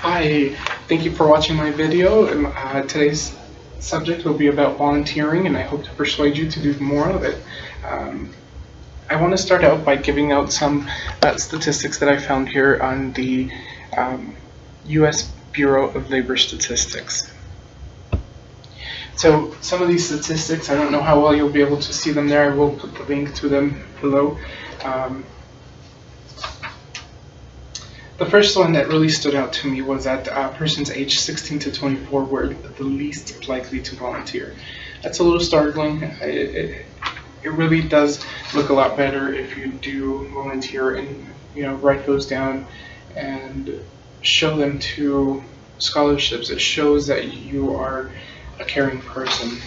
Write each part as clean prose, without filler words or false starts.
Hi, thank you for watching my video. Today's subject will be about volunteering, and I hope to persuade you to do more of it. Um, I want to start out by giving out some statistics that I found here on the U.S. Bureau of Labor Statistics. So some of these statistics, I don't know how well you'll be able to see them there. I will put the link to them below. The first one that really stood out to me was that persons aged 16 to 24 were the least likely to volunteer. That's a little startling. It really does look a lot better if you do volunteer and write those down and show them to scholarships. It shows that you are a caring person.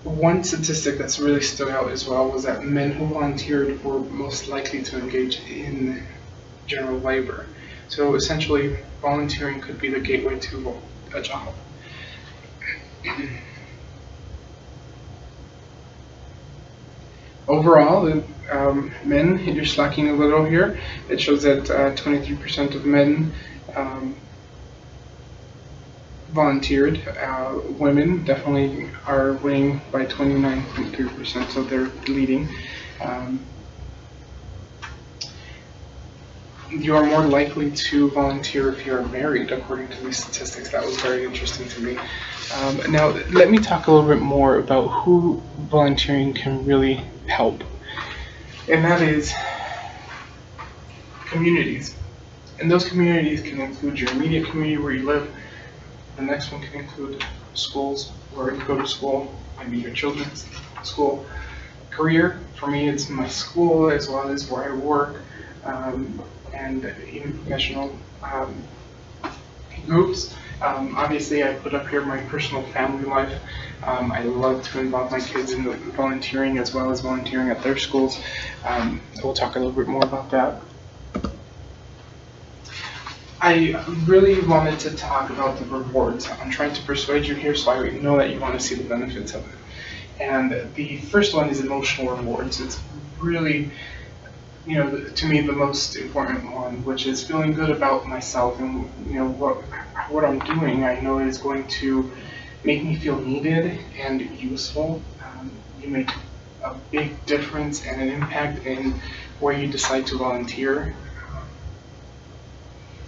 One statistic that's really stood out as well was that men who volunteered were most likely to engage in general labor. So essentially, volunteering could be the gateway to a job. Overall, men, you're slacking a little here. It shows that 23% of men volunteered. Women definitely are winning by 29.3%, so they're leading. You are more likely to volunteer if you are married, according to these statistics. That was very interesting to me. Now, let me talk a little bit more about who volunteering can really help, and that is communities. And those communities can include your immediate community where you live. The next one can include schools, where you go to school, maybe your children's school. Career, for me, it's my school as well as where I work, and even professional groups. Obviously, I put up here my personal family life. I love to involve my kids in volunteering as well as volunteering at their schools. We'll talk a little bit more about that. I really wanted to talk about the rewards. I'm trying to persuade you here so I know that you want to see the benefits of it. And the first one is emotional rewards. It's really, to me, the most important one, which is feeling good about myself and what I'm doing. I know is going to make me feel needed and useful. You make a big difference and an impact in where you decide to volunteer,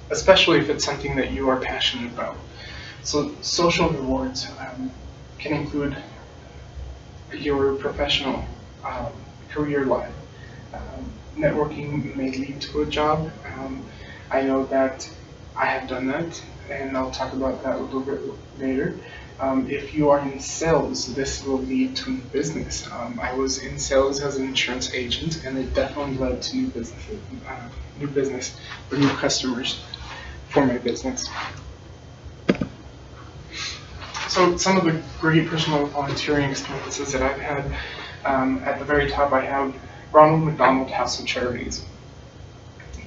especially if it's something that you are passionate about. So social rewards can include your professional career life. Networking may lead to a job. I know that I have done that, and I'll talk about that a little bit later. If you are in sales, this will lead to business. I was in sales as an insurance agent, and it definitely led to new business or new customers for my business. So some of the great personal volunteering experiences that I've had, at the very top I have Ronald McDonald House of Charities.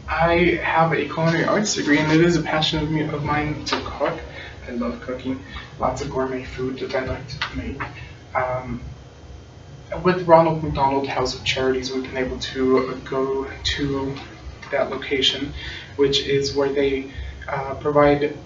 I have a culinary arts degree, and it is a passion of mine to cook. I love cooking, lots of gourmet food that I like to make. With Ronald McDonald House of Charities, we've been able to go to that location, which is where they provide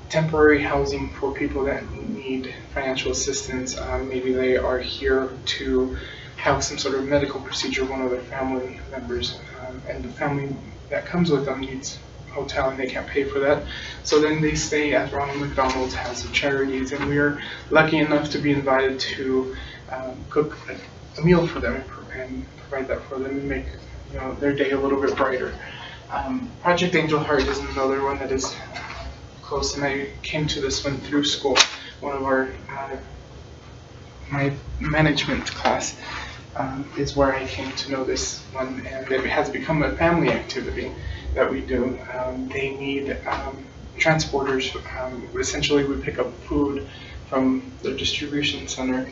temporary housing for people that need financial assistance. Maybe they are here to have some sort of medical procedure, one of their family members, and the family that comes with them needs a hotel and they can't pay for that. So then they stay at Ronald McDonald's House of Charities, and we are lucky enough to be invited to cook a meal for them and provide that for them and make their day a little bit brighter. Project Angel Heart is another one that is close, and I came to this one through school. One of our my management class is where I came to know this one, and it has become a family activity that we do. They need transporters. Essentially, we pick up food from the distribution center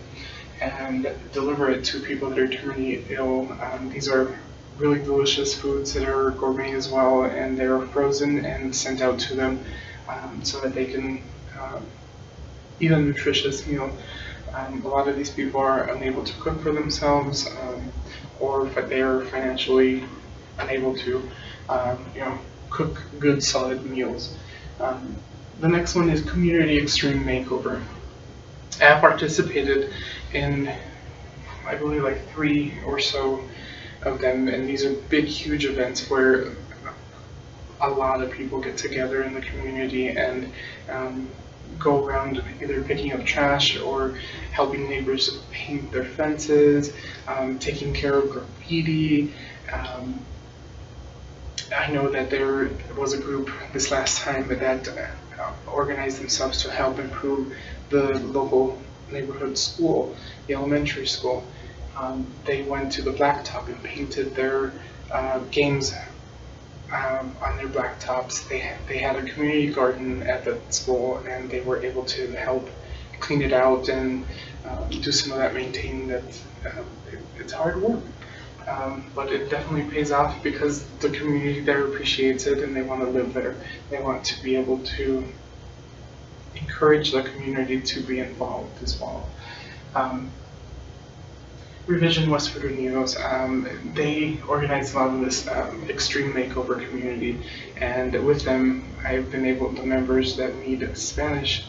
and deliver it to people that are terminally ill. These are really delicious foods that are gourmet as well, and they're frozen and sent out to them so that they can eat a nutritious meal. A lot of these people are unable to cook for themselves, or if they are financially unable to, cook good solid meals. The next one is Community Extreme Makeover. I participated in, I believe, like 3 or so of them, and these are big, huge events where a lot of people get together in the community and go around either picking up trash or helping neighbors paint their fences, taking care of graffiti. I know that there was a group this last time that organized themselves to help improve the local neighborhood school, the elementary school. They went to the blacktop and painted their games on their blacktops. They had a community garden at the school, and they were able to help clean it out and do some of that maintaining. It's hard work, but it definitely pays off because the community there appreciates it and they want to live there. They want to be able to encourage the community to be involved as well. Revision West Virginia's, they organize a lot of this extreme makeover community, and with them I've been able, the members that need Spanish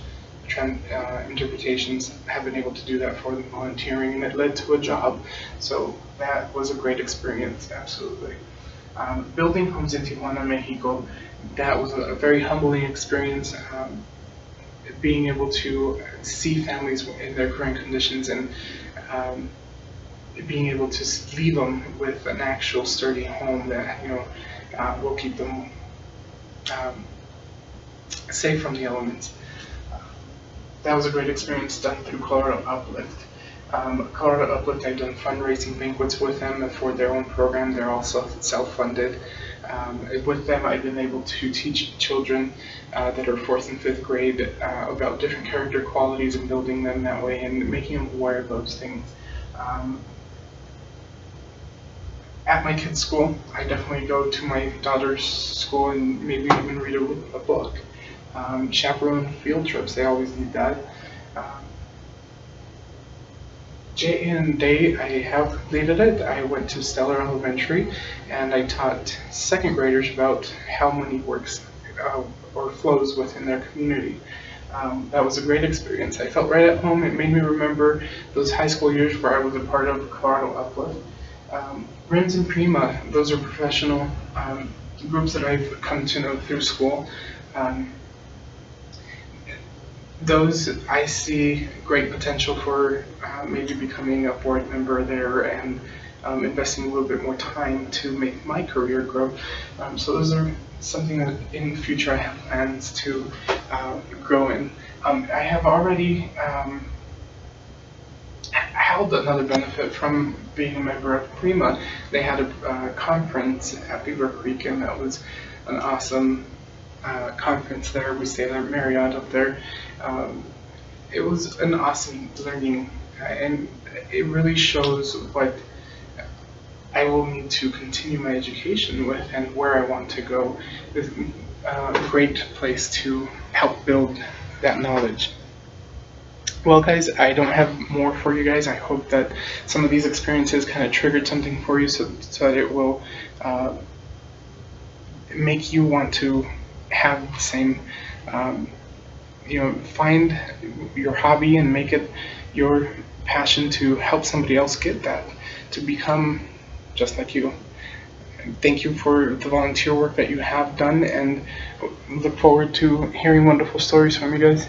interpretations have been able to do that for them volunteering, and it led to a job. So that was a great experience, absolutely. Building homes in Tijuana, Mexico, that was a very humbling experience. Being able to see families in their current conditions and being able to leave them with an actual sturdy home that will keep them safe from the elements. That was a great experience done through Colorado Uplift. Colorado Uplift, I've done fundraising banquets with them for their own program. They're also self-funded. With them, I've been able to teach children that are 4th and 5th grade about different character qualities and building them that way and making them aware of those things. At my kids' school, I definitely go to my daughter's school and maybe even read a book. Chaperone field trips, they always need that. Day in, day I have completed it. I went to Stellar Elementary and I taught 2nd graders about how money works or flows within their community. That was a great experience. I felt right at home. It made me remember those high school years where I was a part of Colorado Uplift. RIMS and Prima, those are professional groups that I've come to know through school. Those I see great potential for maybe becoming a board member there and investing a little bit more time to make my career grow. So those are something that in the future I have plans to grow in. I have already held another benefit from being a member of Prima. They had a conference at Beaver Creek, and that was an awesome conference there. We stayed at Marriott up there. It was an awesome learning, and it really shows what I will need to continue my education with and where I want to go. It's a great place to help build that knowledge. Well guys, I don't have more for you guys. I hope that some of these experiences kind of triggered something for you so that it will make you want to have the same, find your hobby and make it your passion to help somebody else get that, to become just like you. Thank you for the volunteer work that you have done, and look forward to hearing wonderful stories from you guys.